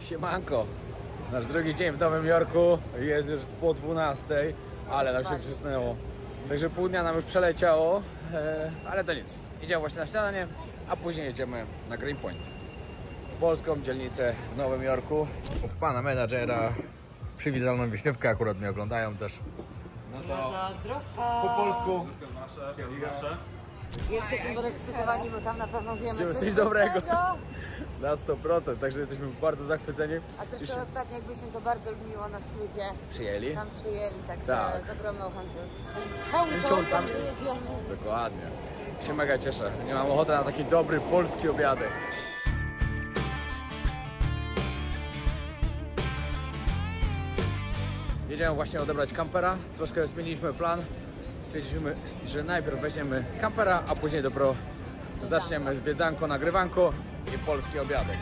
Siemanko, nasz drugi dzień w Nowym Jorku, jest już po 12, ale nam się przysnęło. Także pół dnia nam już przeleciało, ale to nic. Idziemy właśnie na śniadanie, a później jedziemy na Greenpoint. Polską dzielnicę w Nowym Jorku. Od pana menadżera przywitałem wiśniówkę, akurat mnie oglądają też. No to zdrówka. Po polsku. Jesteśmy podekscytowani, bo tam na pewno zjemy coś dobrego. Na 100%, także jesteśmy bardzo zachwyceni. A też to ostatnio jakbyśmy to bardzo miło nas ludzie przyjęli. Tam przyjęli, także tak. Z ogromną chęcią tam jedziemy. Dokładnie. Się mega cieszę. Nie mam ochoty na taki dobry polski obiadek. Jedziemy właśnie odebrać kampera. Troszkę zmieniliśmy plan. Stwierdziliśmy, że najpierw weźmiemy kampera, a później dopiero zaczniemy zwiedzanko, nagrywanko i polski obiadek.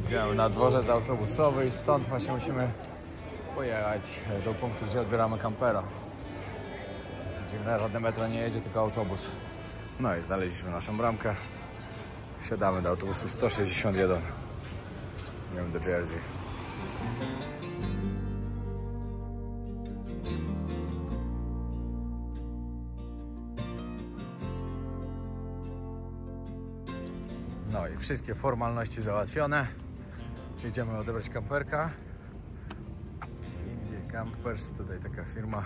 Idziemy na dworzec autobusowy i stąd właśnie musimy pojechać do punktu, gdzie odbieramy kampera. Dziwne, żadne metro nie jedzie, tylko autobus. No i znaleźliśmy naszą bramkę. Siadamy do autobusu 161. Idziemy do Jersey. No i wszystkie formalności załatwione. Jedziemy odebrać kamperka. Indie Campers, tutaj taka firma.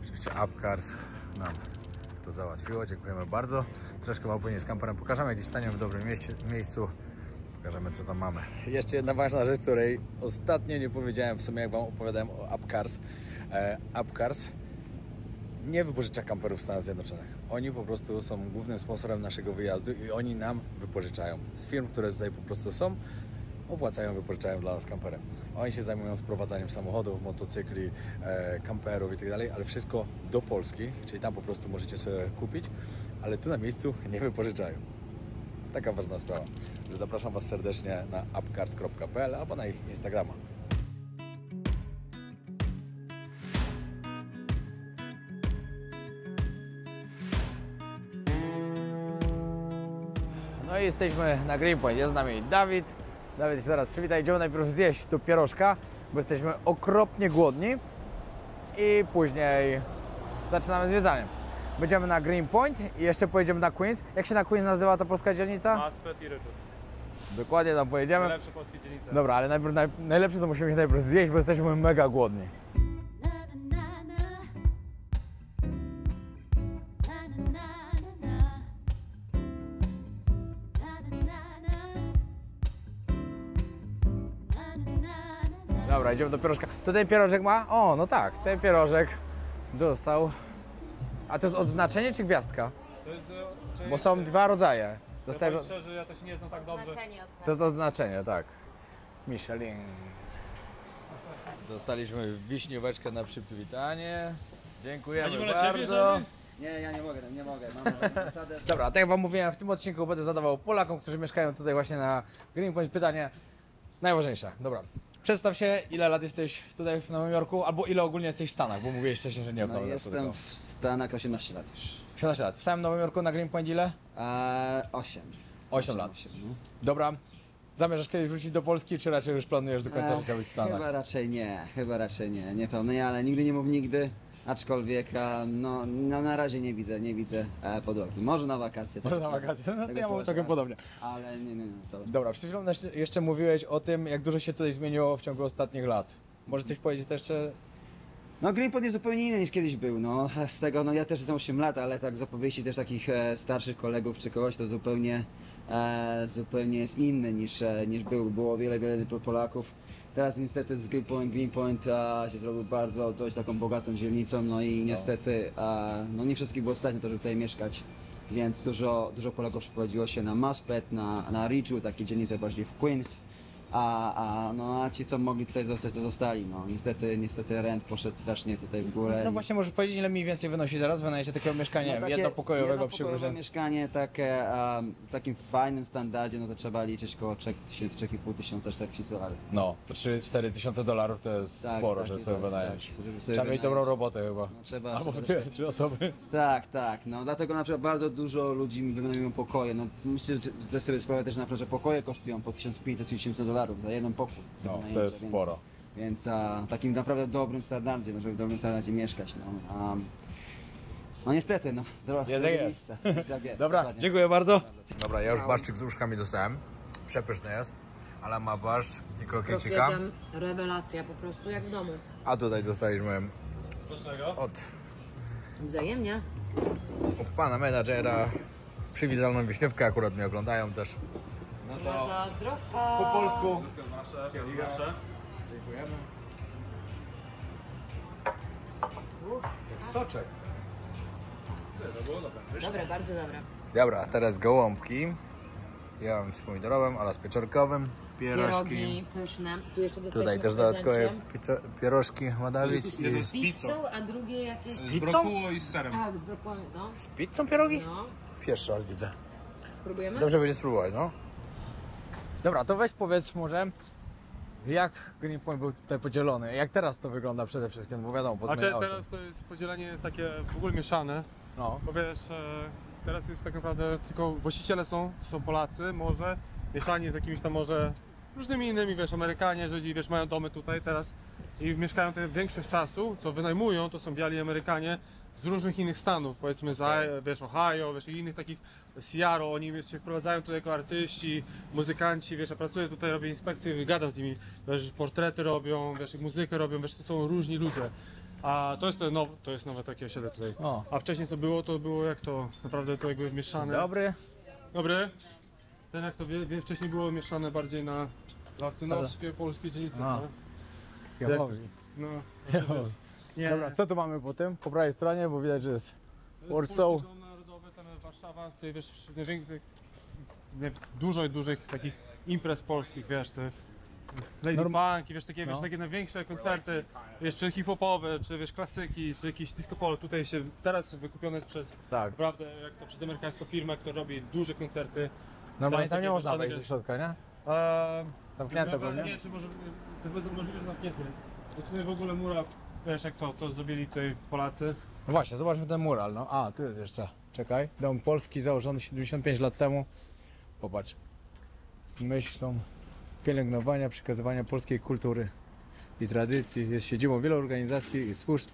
Oczywiście Upcars nam to załatwiło. Dziękujemy bardzo. Troszkę wam później z kamperem pokażemy, gdzie staniemy w dobrym miejscu. Pokażemy, co tam mamy. Jeszcze jedna ważna rzecz, której ostatnio nie powiedziałem, w sumie jak wam opowiadałem o Upcars. Upcars nie wypożycza kamperów w Stanach Zjednoczonych. Oni po prostu są głównym sponsorem naszego wyjazdu i oni nam wypożyczają. Z firm, które tutaj po prostu są, opłacają, wypożyczają dla nas kampery. Oni się zajmują sprowadzaniem samochodów, motocykli, kamperów i tak dalej, ale wszystko do Polski, czyli tam po prostu możecie sobie kupić, ale tu na miejscu nie wypożyczają. Taka ważna sprawa. Zapraszam was serdecznie na upcars.pl albo na ich Instagrama. No i jesteśmy na Greenpoint. Jest z nami Dawid. Dawid, się zaraz przywitaj. Idziemy najpierw zjeść do pierożka, bo jesteśmy okropnie głodni i później zaczynamy zwiedzanie. Będziemy na Greenpoint i jeszcze pojedziemy na Queens. Jak się na Queens nazywa ta polska dzielnica? Maspeth i Ridgewood. Dokładnie tam pojedziemy. Najlepsze polskie dzielnice. Dobra, ale najlepsze to musimy się najpierw zjeść, bo jesteśmy mega głodni. Dobra, idziemy do pierożka. To ten pierożek ma? O, no tak, ten pierożek dostał. A to jest odznaczenie czy gwiazdka? To jest, bo są dwa rodzaje. Powiem szczerze, ja to się nie znam tak dobrze. To jest odznaczenie, tak. Michelin. Dostaliśmy wiśnióweczkę na przywitanie. Dziękujemy bardzo. Nie, ja nie mogę. Mam zasadę. Dobra, tak jak wam mówiłem, w tym odcinku będę zadawał Polakom, którzy mieszkają tutaj właśnie na Greenpoint, pytanie najważniejsze. Dobra. Przedstaw się, ile lat jesteś tutaj w Nowym Jorku, albo ile ogólnie jesteś w Stanach, bo mówiłeś wcześniej, że nie w Nowym Jorku. Jestem w Stanach 18 lat już. 18 lat. W samym Nowym Jorku na Greenpoint ile? 8. 8 lat. Dobra. Zamierzasz kiedyś wrócić do Polski, czy raczej już planujesz do końca życia być w Stanach? Chyba raczej nie. Nie pełny, ale nigdy nie mów nigdy. Aczkolwiek no, na razie nie widzę podłogi. Może na wakacje. Może na wakacje, no to ja mam całkiem podobnie. Ale nie, co. Dobra, przed chwilą jeszcze mówiłeś o tym, jak dużo się tutaj zmieniło w ciągu ostatnich lat. Może coś powiedzieć też jeszcze? No Greenpoint jest zupełnie inny niż kiedyś był, no. Z tego, no ja też jestem 8 lat, ale tak z opowieści też takich starszych kolegów czy kogoś, to zupełnie jest inny niż było wiele Polaków. Teraz niestety z Greenpoint się zrobił dość taką bogatą dzielnicą, no i niestety no nie wszystkich było stać na to, żeby tutaj mieszkać. Więc dużo Polaków przeprowadziło się na Maspeth, na Ridgewood, takie dzielnice bardziej w Queens. No a ci co mogli tutaj zostać, to zostali. No niestety rent poszedł strasznie tutaj w górę. No właśnie, możesz powiedzieć, ile mniej więcej wynosi teraz? Wynajęcie takiego mieszkania jednopokojowego przy górze? Mieszkanie takie w takim fajnym standardzie, no to trzeba liczyć około 3000, 3500, 4000 dolarów. No, to 3-4 tysiące dolarów to jest Tak, sporo, tak, żeby tak, sobie tak, wynająć. tak, żeby sobie Trzeba mieć wynająć. dobrą robotę chyba. No, trzeba Albo trzeba- 3 osoby. Tak, no dlatego na przykład bardzo dużo ludzi mi wynajmują pokoje. No myślę, że zdaj sobie sprawę też na przykład, że pokoje kosztują po 1500-3000 dolarów za jeden pokój. No, Wynajęcie, to jest sporo. Więc takim naprawdę dobrym standardzie, no, żeby w dobrym standardzie mieszkać. No niestety, no. Jest jak jest. miejsce. Jest jak jest. Dobra, dokładnie. dziękuję bardzo. Dobra, ja już barszczyk z łóżkami dostałem. Przepyszny jest, ale ma barszcz i krokiecika. Rewelacja, po prostu jak w domu. A tutaj dostaliśmy od Wzajemnie. pana menadżera przywitalną wiśniówkę, akurat mnie oglądają też. No to zdrowka. Po polsku. Nasze. Dziękujemy. Soczek. Dobre, bardzo dobre. Dobra, teraz gołąbki. Ja mam z pomidorowym, ale z pieczarkowym. Pierogi pyszne. Tu jeszcze Tutaj dostaliśmy też w dodatkowe prezencie. pierożki ma Dawid. Z pizzą, a drugie jakieś... Z brokuło i z serem. A, z brokułem, no. Z pizzą pierogi? No. Pierwszy raz widzę. Spróbujemy? Dobrze będzie spróbować, no. Dobra, to weź powiedz może, jak Green Point był tutaj podzielony? Jak teraz to wygląda przede wszystkim? Bo wiadomo, Znaczy pozmieniało się. teraz to jest podzielenie jest takie w ogóle mieszane. No. Bo wiesz, teraz jest tak naprawdę tylko właściciele są Polacy, może mieszani z jakimiś tam może różnymi innymi, wiesz, Amerykanie, Żydzi, wiesz, mają domy tutaj teraz i mieszkają tutaj większość czasu, co wynajmują, to są biali Amerykanie z różnych innych stanów, powiedzmy z, wiesz, Ohio, wiesz, i innych takich, Seattle, oni się wprowadzają tutaj jako artyści, muzykanci, wiesz, ja pracuję tutaj, robię inspekcje i gadam z nimi, wiesz, portrety robią, wiesz, muzykę robią, wiesz, to są różni ludzie. A to jest nowe takie osiedle tutaj. O. A wcześniej co było, to było jak to, naprawdę to jakby mieszane. Dobry. Dobry. Ten jak to wcześniej było mieszane bardziej na latynoskie, polskie dzielnice, A. co? Jachowi. No. Nie. Dobra, co tu mamy po tym? Po prawej stronie, bo widać, że jest Warsaw. Polski Dom Narodowy, tam jest Warszawa, tutaj wiesz, dużo dużych takich imprez polskich, wiesz, te Lady Punki, wiesz, takie, wiesz, takie największe koncerty, wiesz, czy hip-hopowe, czy wiesz, klasyki, czy jakieś disco polo, tutaj się teraz wykupione jest przez, Tak. naprawdę, jak to przez amerykańską firmę, która robi duże koncerty. Normalnie Teraz tam nie takie można wyszane, wejść do że- środka, nie? Zamknięte pewnie. Nie, czy może, to jest możliwe, że zamknięte jest. Bo tutaj w ogóle mural, wiesz, jak to, co zrobili tutaj Polacy. No właśnie, zobaczmy ten mural. No, a, tu jest jeszcze. Czekaj. Dom polski założony 75 lat temu. Popatrz. Z myślą pielęgnowania, przekazywania polskiej kultury i tradycji. Jest siedzibą wielu organizacji i służb.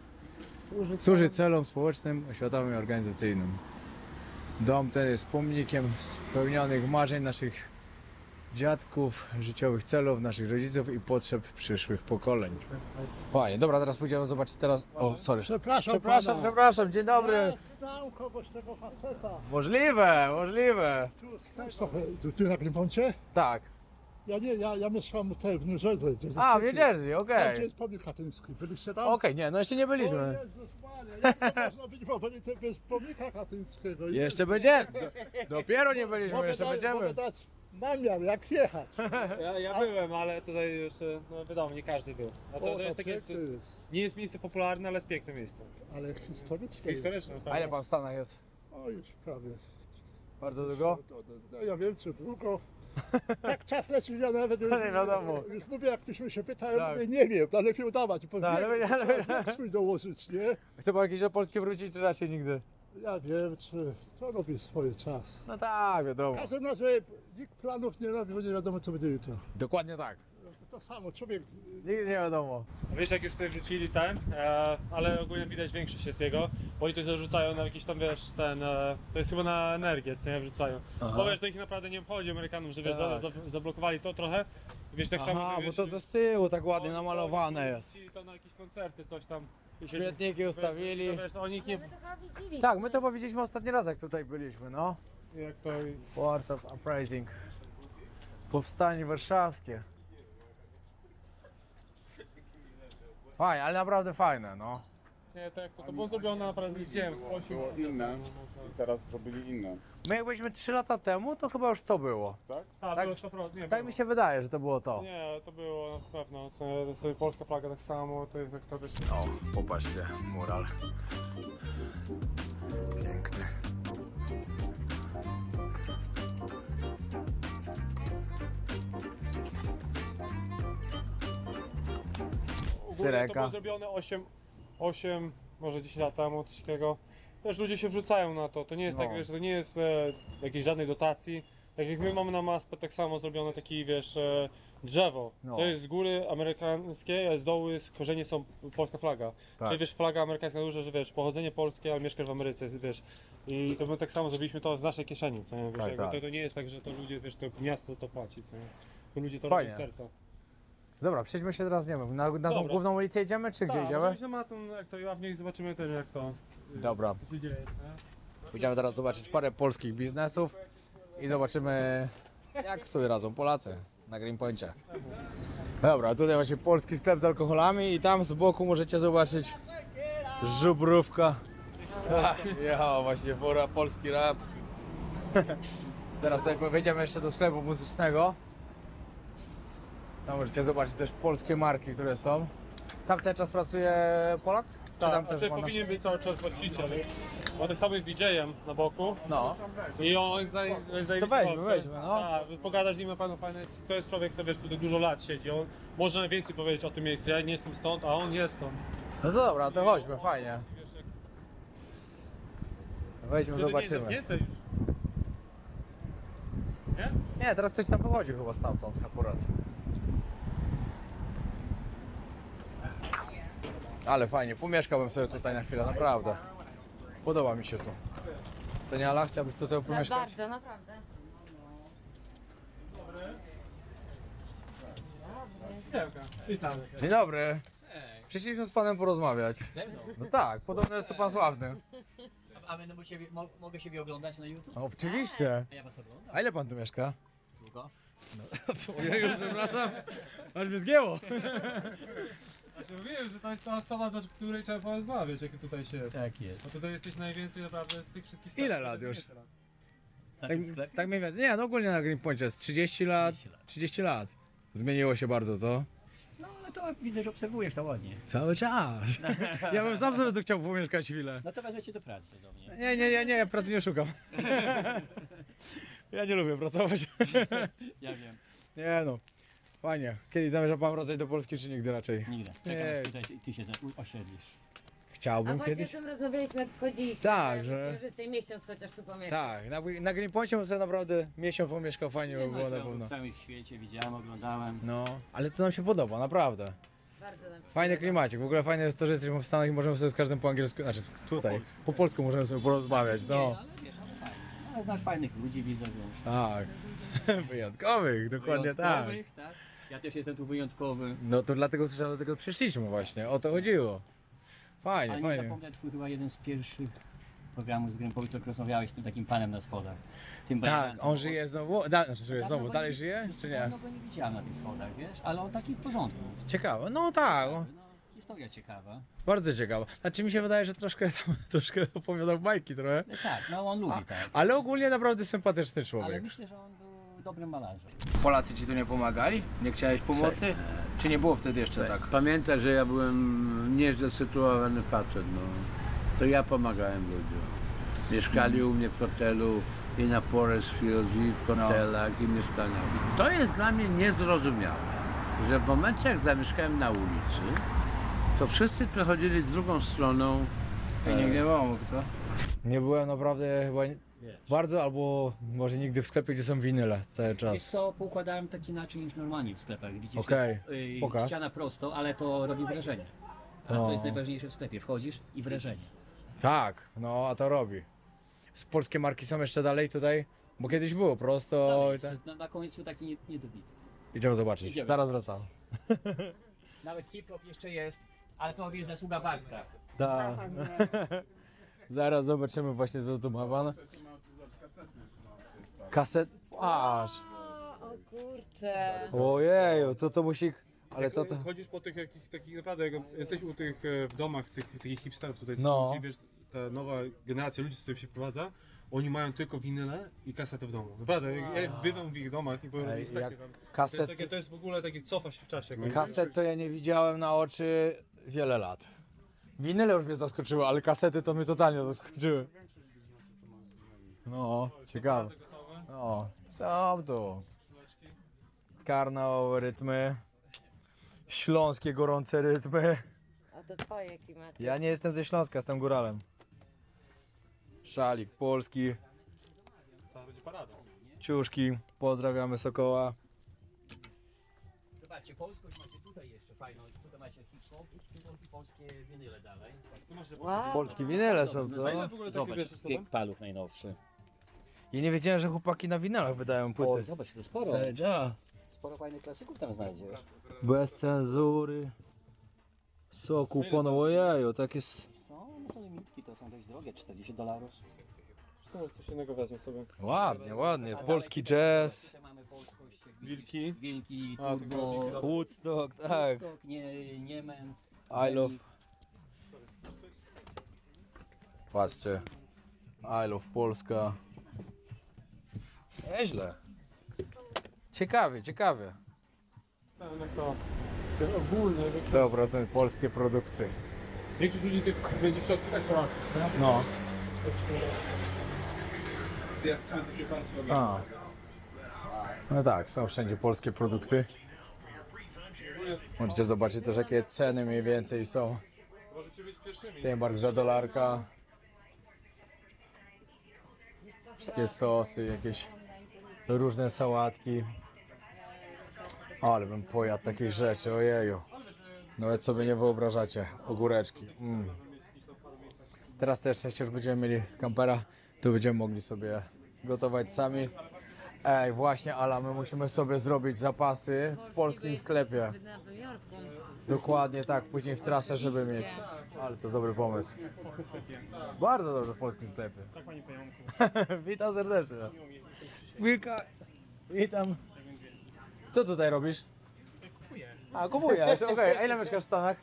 Służy celom społecznym, oświatowym i organizacyjnym. Dom ten jest pomnikiem spełnionych marzeń naszych dziadków, życiowych celów, naszych rodziców i potrzeb przyszłych pokoleń. Fajnie, dobra, teraz pójdziemy zobaczyć teraz. O, sorry. Przepraszam, dzień dobry. Ja znam kogoś tego faceta. Możliwe. Tu na Greenpointie? Tak. Ja mieszkam tutaj w New Jersey. A, w New Jersey, Tam, okej. gdzie jest pomnik katyński. Byliście tam? Okej, nie, no jeszcze nie O byliśmy. Jezus Maria, jak to można być w Obelicie bez pomnika katyńskiego? Jeszcze będziemy. Dopiero nie byliśmy, Mogę jeszcze dać- będziemy. Mogę dać namiar, jak jechać. Ja byłem, ale tutaj jeszcze, no wiadomo, nie każdy był. A to, O, to jest takie, piękny jest. nie jest miejsce popularne, ale jest piękne miejsce. Ale historyczne jest. Historyczne, A ile pan w Stanach jest? O, już prawie. Bardzo długo? No, ja wiem, czy długo. Tak czas leci, ja nawet Nie wiadomo. już mówię, jak ktoś mnie się pyta, ja Tak. mówię, nie wiem, ale lepiej udawać, bo Tak, ale- trzeba swój dołożyć, nie? Chce pan jakieś do Polski wrócić, czy raczej nigdy? Ja wiem, czy to robi swoje czas. No tak, wiadomo. W każdym razie nikt planów nie robi, bo nie wiadomo, co będzie jutro. Dokładnie tak. To samo, człowiek Nigdy nie wiadomo. A wiesz, jak już tutaj wrzucili ten, ale ogólnie widać większość jest jego, bo oni to zarzucają na jakiś tam, wiesz, to jest chyba na energię, co nie wrzucają. Bo wiesz, to ich naprawdę nie obchodzi Amerykanów, że wiesz, Tak. zablokowali to trochę. Wiesz, tak samo, Aha, bo wiesz, to z tyłu tak ładnie namalowane jest. I to na jakieś koncerty, coś tam. Śmietniki ustawili. To, wiesz, oni ich nie... My to chyba widzieliśmy. Tak, my to powiedzieliśmy ostatni raz, jak tutaj byliśmy, no. Jak to... Wars of Uprising. Powstanie warszawskie. Fajnie, ale naprawdę fajne, no. nie, tak, to było zrobione naprawdę, widziałem, z Polski. Było inne i teraz zrobili inne. My jak byliśmy 3 lata temu, to chyba już to było. Tak? Tak, Tak- było 100%, nie, Tak było. mi się wydaje, że to było to. Nie, to było na pewno, to jest polska flaga tak samo, to jest jak to wiesz. O, popatrzcie, mural. Piękny. To Syreka. było zrobione 8, może 10 lat temu, coś takiego. Też ludzie się wrzucają na to, to nie jest No. tak, wiesz, to nie jest jakiejś żadnej dotacji. Tak jak my mamy na Maspę, tak samo zrobione taki, wiesz, drzewo. No. To jest z góry amerykańskie, a z dołu jest, korzenie są polska flaga. Tak. Czyli wiesz, flaga amerykańska duża, że wiesz, pochodzenie polskie, ale mieszkasz w Ameryce, wiesz. I to my tak samo zrobiliśmy to z naszej kieszeni, co nie? Wiesz, Tak, jakby tak. To nie jest tak, że to ludzie, wiesz, to miasto to płaci, co nie? To ludzie to Fajnie. robią z serca. Dobra, przejdźmy się teraz, nie wiem, na tą Dobra. główną ulicę idziemy, czy gdzie Tak, idziemy? możemy iść na matą, jak to jawnie i zobaczymy też jak to Dobra. się dzieje, nie? Pójdziemy teraz zobaczyć parę polskich biznesów i zobaczymy, jak sobie radzą Polacy na Greenpoincie. Dobra, tutaj macie polski sklep z alkoholami i tam z boku możecie zobaczyć żubrówka. Jechała właśnie fura, polski rap. Teraz tak wejdziemy jeszcze do sklepu muzycznego. Tam możecie zobaczyć też polskie marki, które są. Tam cały czas pracuje Polak? Czy Tak, tam a też ty ma nasz- powinien być cały czas właściciel. On tak samo jest DJ-em na boku. No. I on jest zajebisty. weźmy, no. Tak, pogadasz z nim na pewno fajne jest. To jest człowiek, co wiesz, tutaj dużo lat siedzi. On może najwięcej powiedzieć o tym miejscu. Ja nie jestem stąd, a on jest stąd. No to dobra, to chodźmy, fajnie. Wiesz, jak Wejdźmy, wtedy nie jest zobaczymy. zamknięte już. Nie? Nie, teraz coś tam wychodzi chyba stamtąd akurat. Ale fajnie, pomieszkałbym sobie tutaj na chwilę, naprawdę. Podoba mi się tu. To nie Ala, chciałbyś tu sobie pomieszkać? Bardzo, naprawdę. Witam. Dzień dobry. Przyszliśmy z panem porozmawiać. No tak, podobno jest to pan sławny. A będę mógł mogę siebie oglądać na YouTube? No, oczywiście. A ja was oglądam. A ile pan tu mieszka? Długo? Ojeju, przepraszam. Aż mnie zgięło. Znaczy mówiłem, że to jest ta osoba, do której trzeba porozmawiać, jak tutaj się jest. Tak jest. Bo tutaj jesteś najwięcej naprawdę z tych wszystkich Ile sklepów, lat to już? jest więcej lat. Na Tak, tym sklepie? tak mniej więcej. Nie, no ogólnie na Greenpointie jest 30 lat. 30 lat. 30 lat. Zmieniło się bardzo to. No ale to widzę, że obserwujesz to ładnie. Cały czas. Ja bym sam sobie tu chciał pomieszkać chwilę. No to wezmę cię do pracy do mnie. Nie, ja pracy nie szukam. Ja nie lubię pracować. Ja wiem. Nie no, fajnie. Kiedyś zamierza pan wracać do Polski, czy nigdy raczej? Nigdy. Nie. Czekam aż tutaj ty się osiedlisz. A Chciałbym właśnie kiedyś. o tym rozmawialiśmy, jak wchodziliśmy. Tak, że... że- Myślę, że jest tej miesiąc chociaż tu pomieszkać. Tak, na Greenpoincie bym sobie naprawdę miesiąc pomieszkał, fajnie by było na pewno. W całym świecie widziałem, oglądałem. No, ale to nam się podoba, naprawdę. Bardzo nam się Fajny podoba. klimacik. W ogóle fajne jest to, że jesteśmy w Stanach i możemy sobie z każdym po angielsku, znaczy tutaj, po polsku możemy sobie porozmawiać, Nie, no. ale wiesz, ale fajnie. Ale znasz fajnych ludzi, widzę, wiesz. Tak. Wyjątkowych, dokładnie tak. Wyjątkowych, tak. Ja też jestem tu wyjątkowy. No to dlatego przyszliśmy właśnie, o to chodziło. Fajnie, Ale nie fajnie. zapomnę, twój chyba jeden z pierwszych programów z Greenpoint, jak rozmawiałeś z tym takim panem na schodach. Tym Tak, Bajranem. on żyje znowu, znaczy żyje Dawno znowu, go dalej żyje, czy nie? Dawno go nie widziałem na tych schodach, wiesz, ale on taki w porządku. Ciekawe, no tak, No, historia ciekawa. bardzo ciekawe. Znaczy mi się wydaje, że troszkę opowiadał bajki trochę, No tak, no on lubi tak. ale ogólnie naprawdę sympatyczny Ale człowiek. myślę, że on był dobrym malarzem. Polacy ci tu nie pomagali? Nie chciałeś pomocy? Czy nie było wtedy jeszcze tak? Pamiętaj, że ja byłem nieźle sytuowany facet, no. To ja pomagałem ludziom. Mieszkali u mnie w hotelu i na Forest Hills, i w hotelach, i mieszkaniach. To jest dla mnie niezrozumiałe, że w momencie jak zamieszkałem na ulicy, to wszyscy przechodzili drugą stroną. I nikt nie pomógł, co? Nie byłem naprawdę chyba Wiesz. bardzo, albo może nigdy w sklepie, gdzie są winyle cały Wiesz czas. co, poukładałem tak inaczej niż normalnie w sklepach. Widzisz, Okej, jest, pokaż. ściana prosto, ale to robi wrażenie. A No. co jest najważniejsze w sklepie? Wchodzisz i wrażenie. Tak, no a to robi. Z polskie marki są jeszcze dalej tutaj? Bo kiedyś było prosto Dalej, i tak. na końcu taki niedobity. Idziemy zobaczyć, Idziemy. zaraz wracam. Nawet hip-hop jeszcze jest, ale to jest zasługa Bartka. Tak. Zaraz zobaczymy właśnie co tu ma pan. Kaset. Aż. O kurczę. Ojeju, to musi. Ale to... Chodzisz po tych takich naprawdę, jak jesteś u tych w domach, takich hipsterów tutaj, No. gdzie wiesz, ta nowa generacja ludzi, która się wprowadza, oni mają tylko winyle i kasety w domu. Naprawdę, ja bywam w ich domach i powiem, jak tam, kaset... to jest w ogóle takie cofa się w czasie. Kaset to ja nie widziałem na oczy wiele lat. Winyle już mnie zaskoczyły, ale kasety to mnie totalnie zaskoczyły. No, ciekawe. No, są tu. Karnawałowe rytmy. Śląskie gorące rytmy. A to twoje klimaty. Ja nie jestem ze Śląska, jestem góralem. Szalik polski. To będzie parada. Ciuszki, pozdrawiamy Sokoła. Zobaczcie, polskość macie tutaj jeszcze fajną. Tutaj macie hip-hop i polskie winyle dalej. Wow. Polskie winyle są, co? Zobacz, piek palów najnowszy. Ja nie wiedziałem, że chłopaki na winylach wydają O, płyty. zobacz, to sporo. Sporo fajnych klasyków tam znajdziesz. Bez cenzury. Soku ponoł, ojeju, tak jest... Są limitki, to są dość drogie, $40. Może coś innego wezmę sobie. Ładnie, ładnie. Polski jazz. Tutaj mamy polskość, Wilki. Wilki, A, Turbo, tylko Woodstock, tak. Woodstock, Niemen. I love... Patrzcie. I love Polska. Nieźle. Ciekawie, ciekawie. To ogólnie. 100% polskie produkty. Większość ludzi będzie w środku tak Polacy. No. A. No tak, są wszędzie polskie produkty. Możecie zobaczyć też, jakie ceny mniej więcej są. Możecie być pierwszymi. Tymbark za dolarka. Wszystkie sosy, jakieś różne sałatki. Ale bym pojadł takiej rzeczy, ojeju. Nawet sobie nie wyobrażacie. Ogóreczki. Teraz też już będziemy mieli kampera, to będziemy mogli sobie gotować sami. Ej, właśnie, Ala, my musimy sobie zrobić zapasy w polskim sklepie. W Nowym Jorku. Dokładnie tak, później w trasę, żeby mieć. Ale to dobry pomysł. Bardzo dobrze w polskim sklepie. Tak, panie pająku. Witam serdecznie. Chwilka. Witam. Co tutaj robisz? Kupuję. A, kupujesz, okej. A ile mieszkasz w Stanach?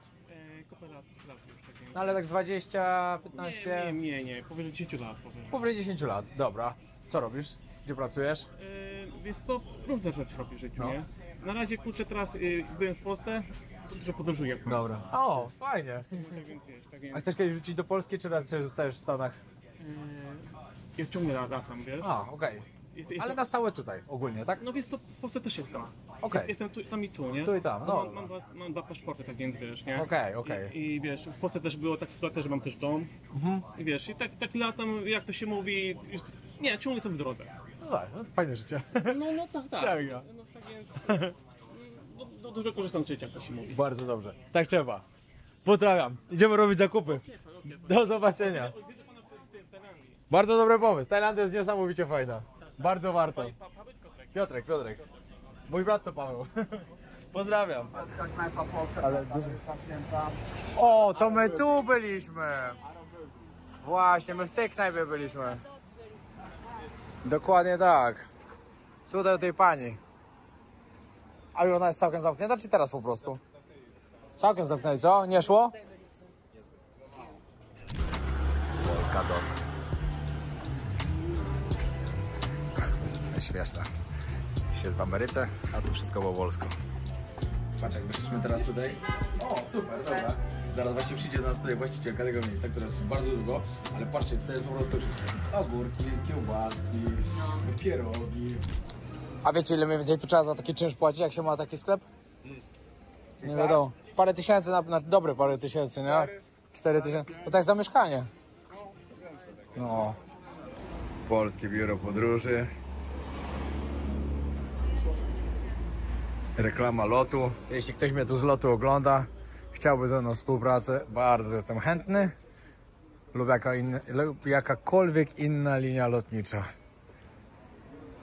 Kopę lat już takie. No ale tak z 20, 15, Nie, powyżej 10 lat. powyżej 10 lat. Dobra. Co robisz? Gdzie pracujesz? Wiesz co, różne rzeczy robię w życiu, No. nie? Na razie kurczę teraz byłem w Polsce, dużo podróżuję. Dobra. O, fajnie. Tak więc wiesz, tak A więc chcesz kiedyś wrócić do Polski, czy raczej zostajesz w Stanach? ja ciągle latam, wiesz? A, okej. Ale na stałe tutaj, ogólnie, tak? No wiesz co, w Polsce też jestem. Okej. Jestem tu, tam i tu, nie? Tu i tam, no. Mam dwa paszporty, tak więc wiesz, nie? Okej. I wiesz, w Polsce też było tak sytuacja, że mam też dom. I wiesz, i tak latam, jak to się mówi, nie, ciągle jestem w drodze. No tak, no to fajne życie. No tak. Tak, ja. No tak więc dużo korzystam z życia, jak to się mówi. Bardzo dobrze. Tak trzeba. Pozdrawiam. Idziemy robić zakupy. Do zobaczenia. Widzę pana w Tajlandii. Bardzo dobry pomysł. Tajlandia jest niesamowicie fajna. Bardzo warto. Piotrek. Mój brat to Paweł. Pozdrawiam. Ale dużo. O, to my tu byliśmy. Właśnie, my w tej knajpie byliśmy. Dokładnie tak. Tutaj do tej pani. Ale ona jest całkiem zamknięta, czy teraz po prostu? Całkiem zamknięta, co? Nie szło? Polkadot. Śmieszne. Jest w Ameryce, a tu wszystko po polsku. Patrz, jak wyszliśmy teraz tutaj. O, super, dobra. Zaraz właśnie przyjdzie do nas tutaj właścicielka tego miejsca, która jest bardzo długo, ale patrzcie, tutaj jest po prostu wszystko. Ogórki, kiełbaski, pierogi. A wiecie, ile mniej więcej tu trzeba za taki czynsz płacić, jak się ma taki sklep? Nie wiadomo. Parę tysięcy, na dobre parę tysięcy, nie? 4 tysiące. To tak za mieszkanie. No. Polskie biuro podróży. Reklama lotu. Jeśli ktoś mnie tu z lotu ogląda, chciałby ze mną współpracę, bardzo jestem chętny. Lub jakakolwiek inna linia lotnicza.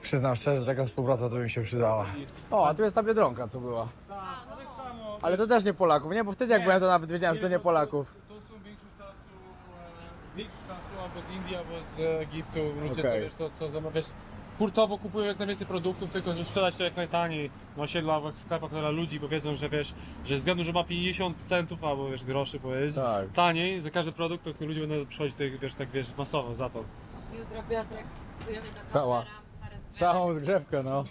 Przyznam szczerze, taka współpraca to by mi się przydała. O, a tu jest ta Biedronka, co była. Ale to też nie Polaków, nie? Bo wtedy jak byłem, to nawet wiedziałem, że to nie Polaków. To są większość czasu albo z Indii, albo z Egiptu. Ludzie, Okej. co wiesz, co zamawiasz hurtowo kupują jak najwięcej produktów, tylko że sprzedać to jak najtaniej na osiedlowych sklepach dla ludzi, bo wiedzą, że wiesz, że ze względu, że ma 50 centów albo wiesz, groszy powiedzieć, Tak. taniej za każdy produkt, to ludzie będą przychodzić tutaj, wiesz, tak wiesz, masowo za to. Jutro Piotrek kupujemy do Cała. kompera parę zgrzewek. Całą zgrzewkę, no.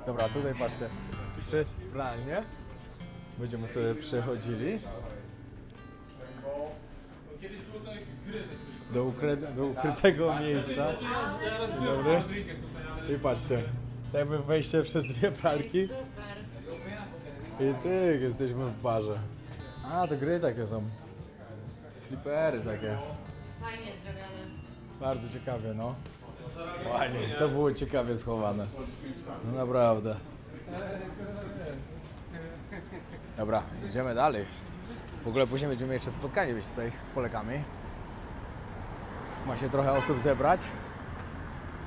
Dobra, tutaj patrzcie, przez pralnię będziemy sobie przechodzili do ukrytego miejsca. Dzień dobry. I patrzcie, jakby wejście przez dwie pralki i cyk, jesteśmy w barze. A, to gry takie są. Flipery takie. Fajnie zrobione. Bardzo ciekawie, no. Fajnie, to było ciekawie schowane. No naprawdę. Dobra, idziemy dalej. W ogóle później będziemy jeszcze spotkanie mieć tutaj z Polakami. Ma się trochę osób zebrać.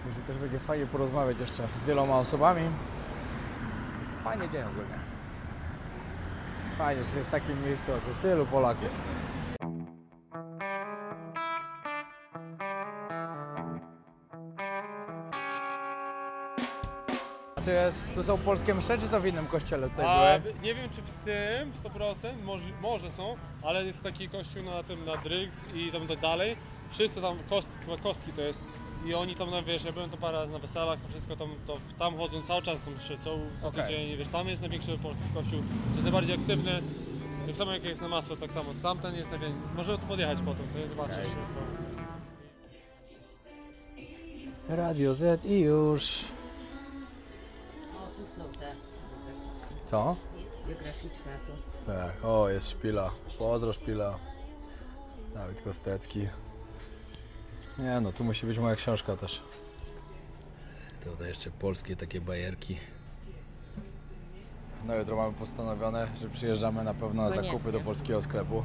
Także też będzie fajnie porozmawiać jeszcze z wieloma osobami. Fajny dzień ogólnie. Fajnie, że jest w takim miejscu, a tu tylu Polaków. To są polskie msze, czy to w innym kościele tutaj były? Nie wiem czy w tym 100%, może są, ale jest taki kościół na tym, na Drygz i tam dalej. Wszyscy tam kostki to jest i oni tam, wiesz, ja byłem to parę razy na weselach, to wszystko tam chodzą cały czas, są mszy, co tydzień, wiesz, tam jest największy polski kościół, co jest najbardziej aktywny, tak samo jak jest na Masło, tak samo, tamten jest największy, możemy tu podjechać potem, co nie zobaczysz. Radio Z i już. O, tu są te Co? biograficzne tu. Tak, o, jest szpila, Pozdro szpila. Dawid Kostecki. Nie no, tu musi być moja książka też. Tutaj jeszcze polskie takie bajerki. No jutro mamy postanowione, że przyjeżdżamy na pewno na zakupy do polskiego sklepu.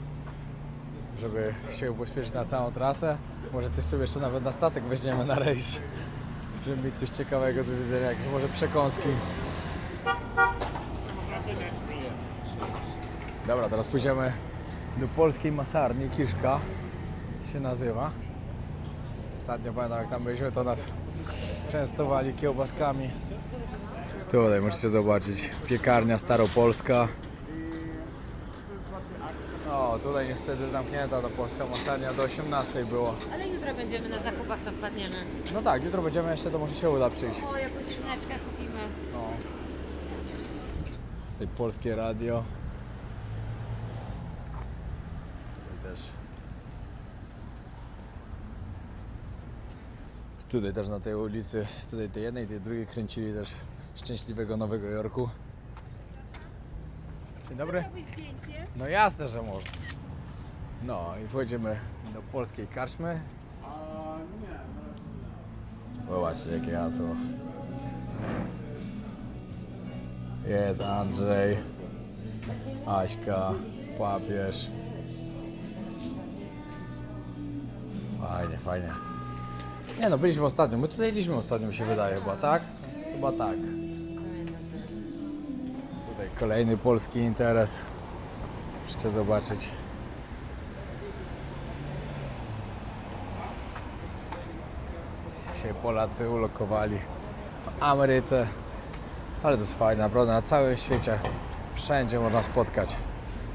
Żeby się ubezpieczyć na całą trasę. Może coś sobie jeszcze nawet na statek weźmiemy na rejs. Żeby mieć coś ciekawego do zjedzenia, jakieś może przekąski. Dobra, teraz pójdziemy do polskiej masarni, Kiszka się nazywa. Ostatnio pamiętam, jak tam byliśmy, to nas częstowali kiełbaskami. Tutaj możecie zobaczyć piekarnia staropolska. O, tutaj niestety zamknięta ta polska masarnia, do 18 było. Ale jutro będziemy na zakupach, to wpadniemy. No tak, jutro będziemy jeszcze, to może się uda przyjść. O, jakąś szyneczkę kupimy. No. Tutaj polskie radio. Tutaj też. Tutaj też na tej ulicy, tutaj tej jednej, tej drugiej kręcili też Szczęśliwego Nowego Jorku. Dzień dobry. No jasne, że można. No i wchodzimy do polskiej karczmy. Zobaczcie, jakie hasło. Jest Andrzej, Aśka, papież. Fajnie, fajnie. Nie no, byliśmy ostatnio. My tutaj byliśmy ostatnio, mi się wydaje, chyba, tak? Chyba tak. Tutaj kolejny polski interes. Jeszcze zobaczyć. Dzisiaj Polacy ulokowali w Ameryce. Ale to jest fajne, naprawdę na całym świecie. Wszędzie można spotkać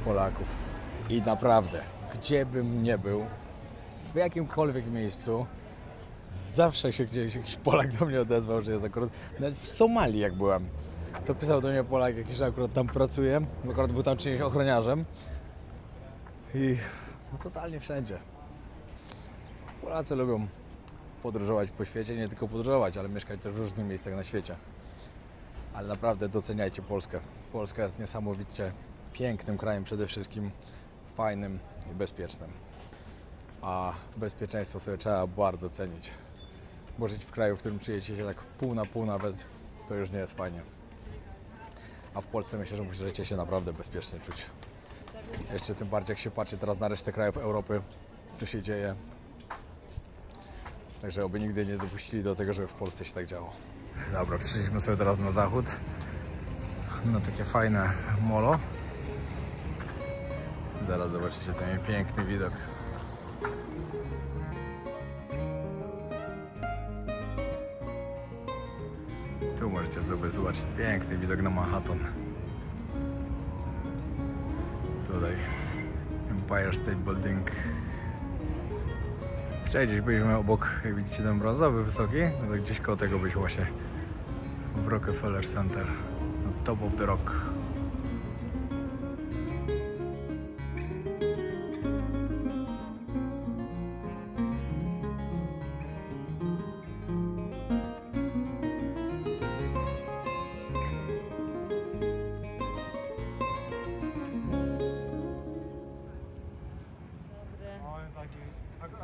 Polaków. I naprawdę, gdzie bym nie był, w jakimkolwiek miejscu, zawsze się gdzieś jakiś Polak do mnie odezwał, że jest akurat... Nawet w Somalii jak byłem, to pisał do mnie Polak jakiś, że akurat tam pracuje, bo akurat był tam czyimś ochroniarzem. I no, totalnie wszędzie. Polacy lubią podróżować po świecie, nie tylko podróżować, ale mieszkać też w różnych miejscach na świecie. Ale naprawdę doceniajcie Polskę. Polska jest niesamowicie pięknym krajem przede wszystkim, fajnym i bezpiecznym. A bezpieczeństwo sobie trzeba bardzo cenić. Bo żyć w kraju, w którym czujecie się tak pół na pół nawet, to już nie jest fajnie. A w Polsce myślę, że możecie się naprawdę bezpiecznie czuć. Jeszcze tym bardziej jak się patrzy teraz na resztę krajów Europy, co się dzieje. Także oby nigdy nie dopuścili do tego, żeby w Polsce się tak działo. Dobra, przyszliśmy sobie teraz na zachód. Na takie fajne molo. Zaraz zobaczycie ten piękny widok. Tu możecie sobie zobaczyć piękny widok na Manhattan. Tutaj Empire State Building. Wczoraj gdzieś byliśmy obok, jak widzicie, ten brązowy, wysoki, no to gdzieś koło tego byliśmy właśnie w Rockefeller Center, na Top of the Rock.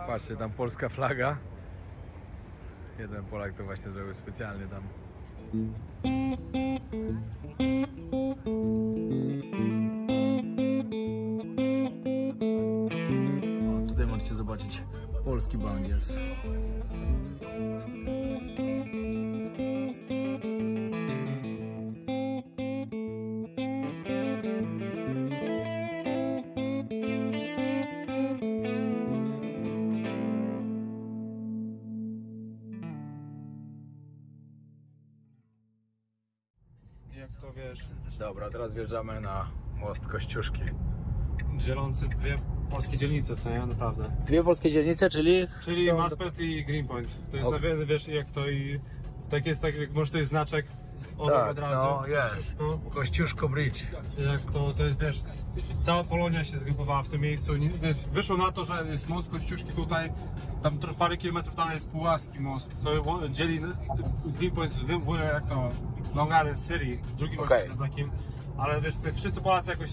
Patrzcie, tam polska flaga. Jeden Polak to właśnie zrobił specjalnie tam. O, tutaj możecie zobaczyć polski bank jest. Jak to wiesz, Dobra, teraz wjeżdżamy na most Kościuszki. dzielący dwie polskie dzielnice, co nie? Naprawdę. Dwie polskie dzielnice, czyli? Czyli Maspeth i Greenpoint. To jest na wiele, wiesz, jak to i tak jest, tak jak może to jest znaczek Tak, od razu. no jest. Kościuszko Bridge. Jak to jest, wiesz, cała Polonia się zgrupowała w tym miejscu. Wiesz, wyszło na to, że jest most Kościuszki tutaj, tam parę kilometrów dalej jest Pułaski most, co dzieli z Greenpoint, jak to, Long Island City, drugim takim. Ale wiesz, wszyscy Polacy jakoś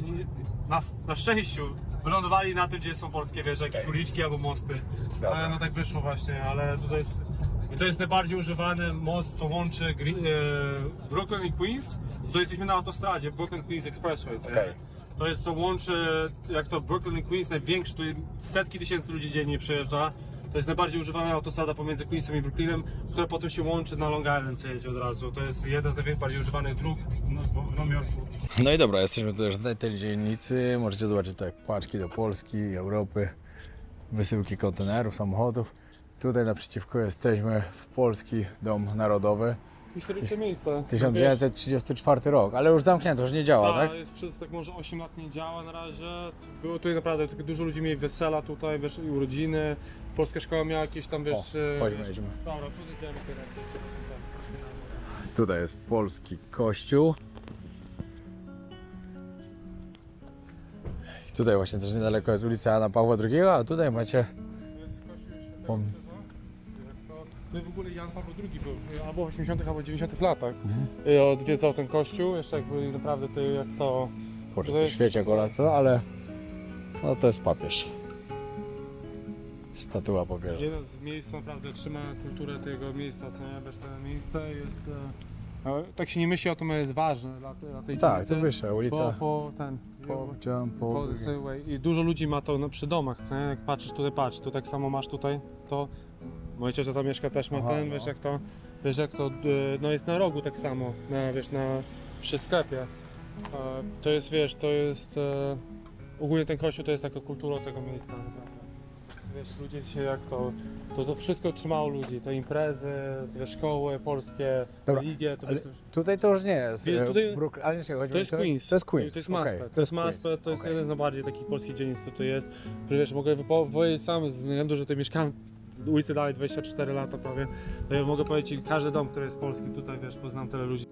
na szczęściu wylądowali na tym, gdzie są polskie, wiesz, jakieś uliczki albo mosty. Ale no tak wyszło właśnie, ale tutaj jest... I to jest najbardziej używany most, co łączy Brooklyn i Queens. To jesteśmy na autostradzie, Brooklyn Queens Expressway. To jest to łączy, jak to Brooklyn i Queens, największy, tu setki tysięcy ludzi dziennie przejeżdża. To jest najbardziej używana autostrada pomiędzy Queensem i Brooklynem, która potem się łączy na Long Island, co jedzie od razu. To jest jedna z najbardziej używanych dróg w Nowym Jorku. No i dobra, jesteśmy tu już na tej dzielnicy. Możecie zobaczyć tak paczki do Polski, Europy, wysyłki kontenerów, samochodów. Tutaj naprzeciwko jesteśmy w Polski Dom Narodowy. Historyczne miejsce. 1934 rok, ale już zamknięto, już nie działa, tak? Jest przez tak może 8 lat nie działa na razie. Było tutaj naprawdę dużo ludzi mieli wesela tutaj, wiesz, i urodziny. Polska szkoła miała jakieś tam, wiesz... Chodźmy, jedziemy. Dobra, podejdziemy teraz. Tutaj jest polski kościół. I tutaj właśnie też niedaleko jest ulica Jana Pawła II, a tutaj macie... To w ogóle Jan Paweł II był, albo w 80 albo 90 latach. Odwiedzał ten kościół, jeszcze jak byli naprawdę tutaj, jak to... Boże, to świeci akurat to, ale... No to jest papież. Statua papieża. Jeden z miejsc naprawdę trzyma kulturę tego miejsca, co nie? Wiesz, to miejsce jest... tak się nie myśli o tym, ale jest ważne dla tej Tak, dzielnicy. to wyższa ulica. I dużo ludzi ma to przy domach, co nie? Jak patrzysz tutaj, patrz, tu tak samo masz tutaj, to... Moja ciocia tam mieszka, też ma ten, wiesz jak to, no jest na rogu tak samo, przy sklepie. To jest, wiesz, to jest, ogólnie ten kościół to jest taka kultura tego miejsca, naprawdę. Wiesz, ludzie się jak to wszystko trzymało ludzi, te imprezy, te szkoły polskie, religie, to jest... Tutaj to już nie jest, tutaj, ale nie, chodzi to jest Queens. To jest Queens, to jest Maspeth, to jest Maspeth, to jest jeden z najbardziej takich polskich dzielnic, co tu jest. Wiesz, mogę powiedzieć sam, z względu, że tutaj mieszkałem z ulicy dalej 24 lata prawie, to ja mogę powiedzieć ci, każdy dom, który jest polski, tutaj wiesz, poznam tyle ludzi.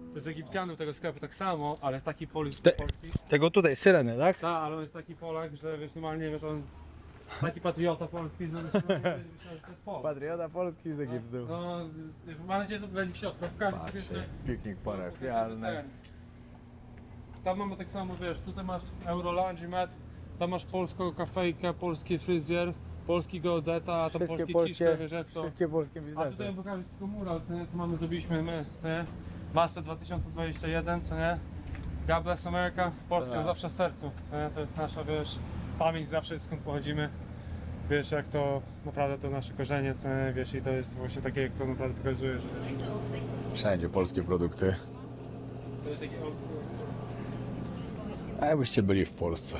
To jest Egipcjanów tego sklepu tak samo, ale jest taki polski. Tego tutaj, Syreny, tak? Tak, ale on jest taki Polak, że wiesz, normalnie wiesz, on taki patriota polski, że myślę, że to jest Polak. Patriota polski z Egiptu. No, mam nadzieję, że to będzie w środku. Patrzcie, piknik parafialny. Tam mamy tak samo, wiesz, tutaj masz Eurolaundromat, tam masz polską kafejkę, polski fryzjer, polski geodeta, a tam polski kiszkę, wiesz, jak to. Wszystkie polskie A biznesy. tutaj pokażę tylko mural, co mamy, zrobiliśmy my, co nie? Maspeth 2021, co nie? God bless America, Polska zawsze w sercu, co nie? To jest nasza, wiesz, pamięć zawsze skąd pochodzimy. wiesz, jak to naprawdę to nasze korzenie, wiesz, i to jest właśnie takie, jak to naprawdę pokazuje, że... Wszędzie polskie produkty. To jest taki old school. A jakbyście byli w Polsce?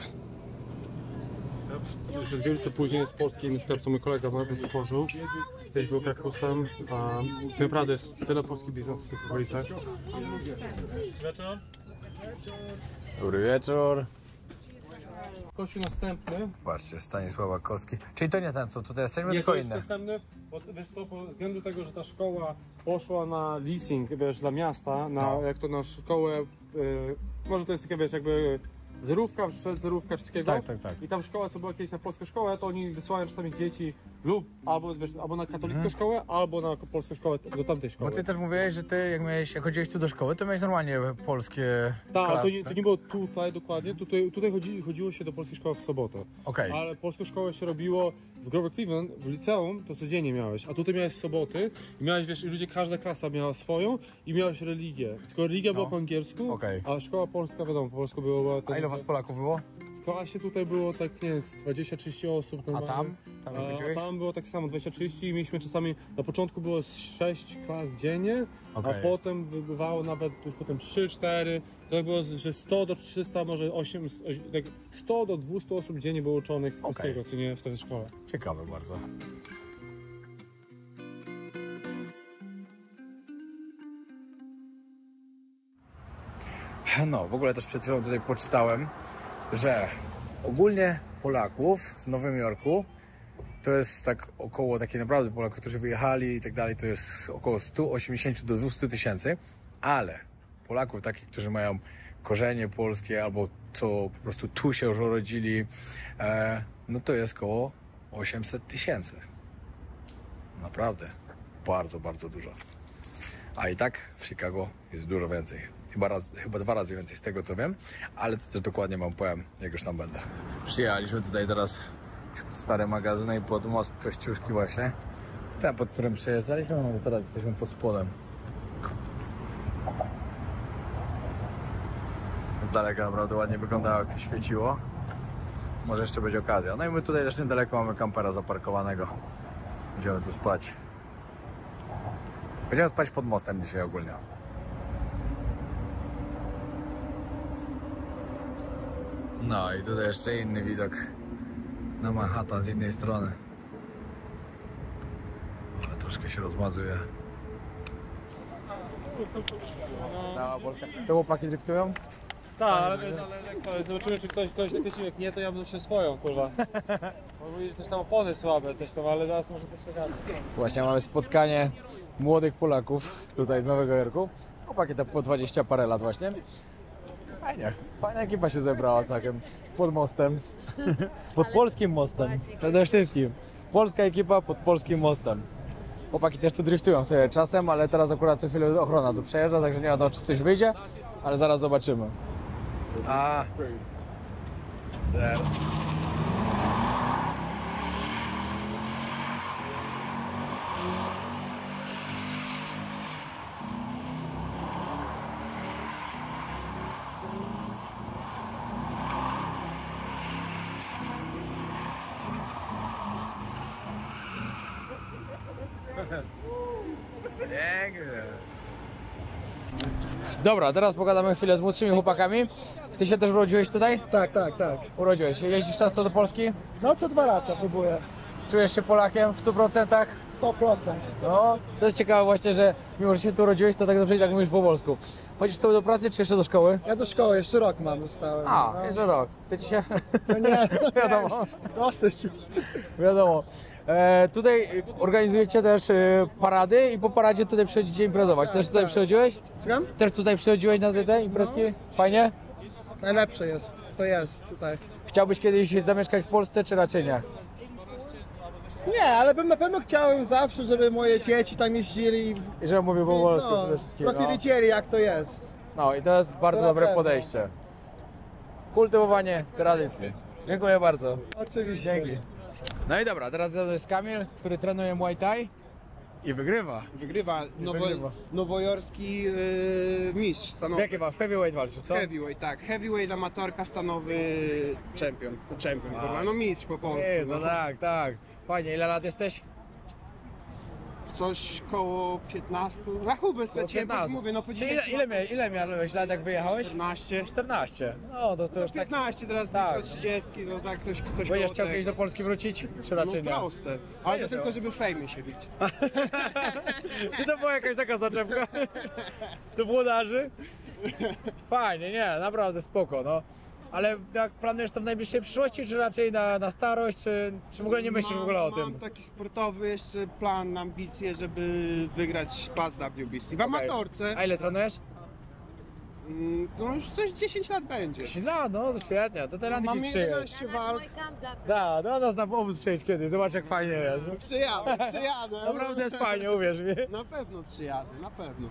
Przed wielce później z Polski inny sklep, co mój kolega stworzył. Kiedyś był Krakusem, a to naprawdę jest tyle polski biznes w tych okolicach. Dobry wieczór. Kościół następny. Patrzcie, Stanisława Kostki. Czyli to nie ten, co tutaj jesteśmy, Nie, tylko to jest inny. następny, bo wiesz co, po względu tego, że ta szkoła poszła na leasing, wiesz, dla miasta, jak to na szkołę, może to jest takie, wiesz, jakby zerówka, przedzerówka czy takiego. Tak. I tam szkoła, co była kiedyś na polską szkołę, to oni wysyłają czasami dzieci lub albo, wiesz, albo na katolicką szkołę, albo na polską szkołę, do tamtej szkoły. Bo ty też mówiłeś, że ty jak chodziłeś tu do szkoły, to miałeś normalnie polskie Tak, klasy, to nie było tutaj dokładnie, tutaj chodziło się do polskiej szkoły w sobotę. Okej. Ale polską szkołę się robiło w Grover Cleveland, w liceum, to codziennie miałeś, a tutaj miałeś w soboty i miałeś, wiesz, ludzie, każda klasa miała swoją i miałeś religię. Tylko religia była po angielsku, Okej. a szkoła polska, wiadomo, po polsku było... A ile was Polaków było? W klasie tutaj było tak, nie wiem, 20-30 osób. A normalnie. tam? Tam jak A chodziłeś? tam było tak samo, 20-30 i mieliśmy czasami, na początku było z 6 klas dziennie, Okej. a potem bywało nawet już potem 3-4, to było, że 100 do 300, może 8, tak 100 do 200 osób dziennie było uczonych polskiego, co nie w tej szkole. Ciekawe bardzo. No, w ogóle też przed chwilą tutaj poczytałem, że ogólnie Polaków w Nowym Jorku to jest tak około, takie naprawdę Polaków, którzy wyjechali i tak dalej, to jest około 180 do 200 tysięcy, ale Polaków takich, którzy mają korzenie polskie albo co po prostu tu się już urodzili, no to jest około 800 tysięcy. Naprawdę bardzo, bardzo dużo. A i tak w Chicago jest dużo więcej. Chyba 2 razy więcej z tego co wiem, ale to też dokładnie wam powiem, jak już tam będę. Przyjechaliśmy tutaj teraz stare magazyny i pod most Kościuszki właśnie. Ten, pod którym przejeżdżaliśmy, no to teraz jesteśmy pod spodem. Z daleka naprawdę ładnie wyglądało, jak to świeciło. Może jeszcze będzie okazja. No i my tutaj też niedaleko mamy kampera zaparkowanego. Będziemy tu spać. Będziemy spać pod mostem dzisiaj ogólnie. No i tutaj jeszcze inny widok na Manhattan z innej strony. Ale troszkę się rozmazuje. Cała Polska. To chłopaki driftują? Tak, ale wiesz, ale zobaczymy, czy ktoś nakreślił, jak nie, to ja bym się swoją, kurwa. Bo widzieć też tam opony słabe, coś tam, ale zaraz może też się raz. Właśnie mamy spotkanie młodych Polaków tutaj z Nowego Jorku. Chłopaki to po 20 parę lat właśnie. Fajnie, fajna ekipa się zebrała całkiem pod mostem. Pod polskim mostem, przede wszystkim. Polska ekipa pod polskim mostem. Chłopaki też tu driftują sobie czasem, ale teraz akurat co chwilę ochrona tu przejeżdża, także nie wiadomo, czy coś wyjdzie, ale zaraz zobaczymy. Dobra, teraz pogadamy chwilę z młodszymi chłopakami. Ty się też urodziłeś tutaj? Tak. Urodziłeś się. Jeździsz często do Polski? No co 2 lata próbuję. Czujesz się Polakiem w 100%? 100%. No, to jest ciekawe właśnie, że mimo, że się tu urodziłeś, to tak dobrze i tak mówisz po polsku. Chodzisz tu do pracy, czy jeszcze do szkoły? Ja do szkoły, jeszcze rok mam, zostałem. A, no. jeszcze rok. Chcecie się? No nie, Wiadomo. dosyć. Wiadomo. Tutaj organizujecie też parady i po paradzie tutaj przychodzicie imprezować. Też tutaj przychodziłeś? Słucham? Też tutaj przychodziłeś na te imprezki? Fajnie? Najlepsze jest, co jest tutaj. Chciałbyś kiedyś zamieszkać w Polsce, czy raczej nie? Nie, ale bym na pewno chciał zawsze, żeby moje dzieci tam jeździli. I żeby mówił po polsku przede wszystkim. trochę wiedzieli, jak to jest. No i to jest bardzo To dobre na pewno. podejście. Kultywowanie tradycji. Dziękuję bardzo. Oczywiście. Dzięki. No i dobra, teraz jest Kamil, który trenuje Muay Thai I wygrywa. Wygrywa nowojorski mistrz stanowy. W jakie ma? W heavyweight walczysz, co? Heavyweight, tak. Heavyweight, amatorka, stanowy champion, kurwa. No mistrz po polsku. Jest, no tak, tak. Fajnie, ile lat jesteś? Coś koło 15. Rachubę straciłem, tak mówię, no po 10 Ile miałeś lat, jak wyjechałeś? 14. 14. No to już tak... 15, teraz tak. blisko 30, no tak coś Będziesz koło chciał kiedyś do Polski wrócić? Czy raczej no nie? proste, ale to tylko żeby w fejmie się bić. Czy to była jakaś taka zaczepka? Do włodarzy? Fajnie, nie, naprawdę spoko, no. Ale jak planujesz to w najbliższej przyszłości, czy raczej na starość, czy w ogóle nie myślisz w ogóle o tym? Mam taki sportowy jeszcze plan, ambicje, żeby wygrać pas WBC. W amatorce, A ile trenujesz? no już coś 10 lat będzie. 10 lat, no to świetnie, to teraz Mamy taki przyjedź. 11 walk. Da, do nas na obóz przyjedź kiedyś, zobacz jak fajnie jest. Przyjadę. Naprawdę jest fajnie, uwierz mi. Na pewno przyjadę, na pewno.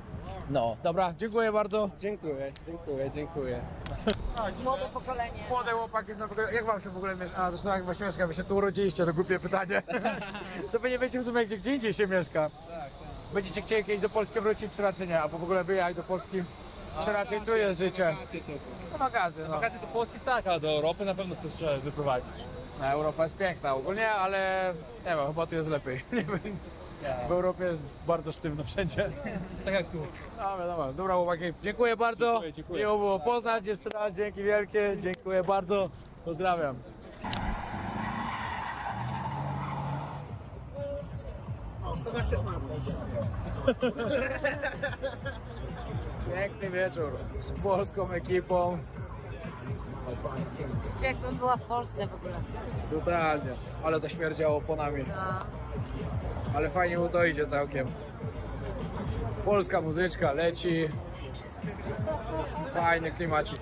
No, dobra, dziękuję bardzo. Dziękuję. Młode pokolenie. Młode chłopak jest nowego. Jak wam się w ogóle mieszka? A zresztą jak właśnie mieszka, wy się tu urodziliście, to głupie pytanie. To wy nie wiecie w sumie gdzie indziej się mieszka. Będziecie chcieli kiedyś do Polski wrócić, czy raczej nie? Albo w ogóle wyjechać do Polski? Czy raczej tu jest życie? No wakacje, no. Wakacje do Polski tak, a do Europy na pewno coś trzeba wyprowadzić. No, Europa jest piękna ogólnie, ale nie wiem, chyba tu jest lepiej. Nie wiem. W Europie jest bardzo sztywno wszędzie. Tak jak tu. No wiadomo, dobra chłopaki, dziękuję bardzo. Dziękuję. Miło było poznać jeszcze raz, dzięki wielkie, dziękuję bardzo. Pozdrawiam. Piękny wieczór z polską ekipą. Słuchajcie, jakbym była w Polsce w ogóle. Totalnie, ale zaśmierdziało ponami. Ale fajnie mu to idzie całkiem. Polska muzyczka leci. Fajny klimacik.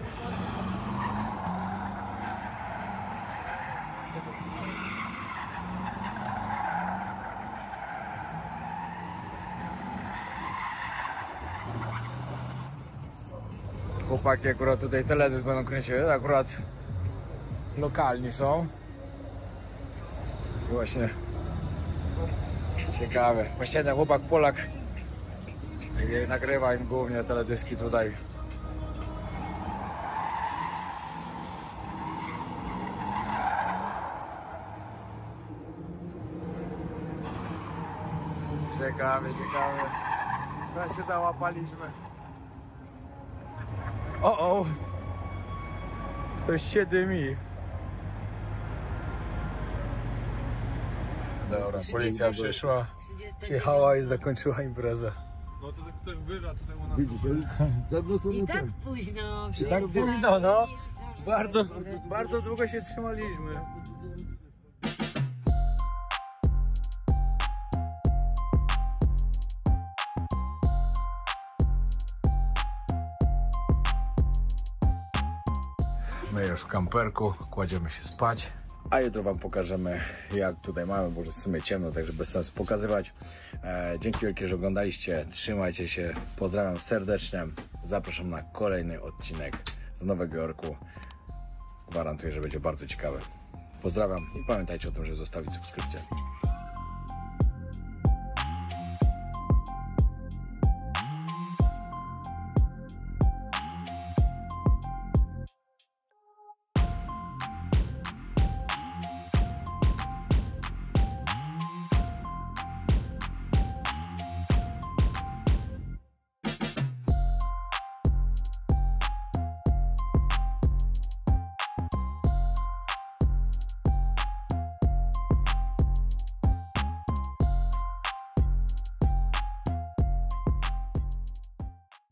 Chłopaki akurat tutaj teledysk będą kręciły, akurat lokalni są. I właśnie ciekawe. Właśnie ten chłopak Polak nagrywa im głównie teledyski tutaj. Ciekawe. Teraz się załapaliśmy. O! Coś się dymi. Dobra, policja przyszła, przyjechała i zakończyła imprezę. No to tak wyża tutaj u nas. I tak późno. Tak późno, no. Bardzo długo się trzymaliśmy. My już w kamperku, kładziemy się spać. A jutro wam pokażemy, jak tutaj mamy, bo już w sumie ciemno, także bez sensu pokazywać. Dzięki wielkie, że oglądaliście. Trzymajcie się. Pozdrawiam serdecznie. Zapraszam na kolejny odcinek z Nowego Jorku. Gwarantuję, że będzie bardzo ciekawy. Pozdrawiam i pamiętajcie o tym, żeby zostawić subskrypcję.